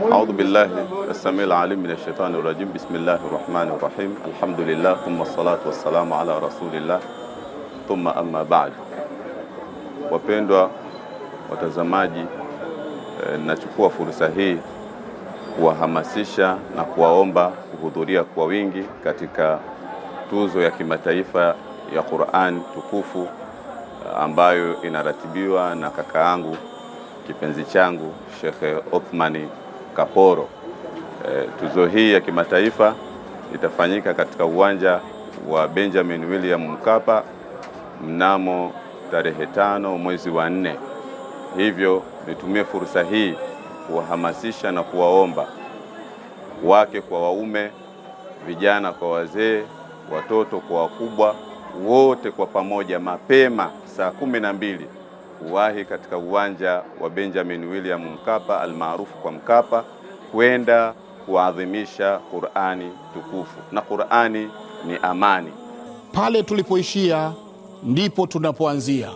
أعوذ بالله السميع العليم من الشيطان الرجيم. بسم الله الرحمن الرحيم. الحمد لله ثم الصلاة والسلام على رسول الله ثم أما بعد. Wapendwa watazamaji, nachukua fursa hii kuwahamasisha na kuwaomba kuhudhuria kwa wingi katika tuzo ya kimataifa ya Qur'an tukufu ambayo inaratibiwa na kaka yangu kipenzi changu Sheikh Othmani Kaporo. Tuzo hii ya kimataifa itafanyika katika uwanja wa Benjamin William Mkapa mnamo tarehe 5 mwezi wa 4. Hivyo nitumie fursa hii kuwahamasisha na kuwaomba wake kwa waume, vijana kwa wazee, watoto kwa wakubwa, wote kwa pamoja mapema saa 12 kuwahi katika uwanja wa Benjamin William Mkapa almaarufu kwa Mkapa, kwenda kuadhimisha Qur'ani tukufu. Na Qur'ani ni amani. Pale tulipoishia ndipo tunapoanzia.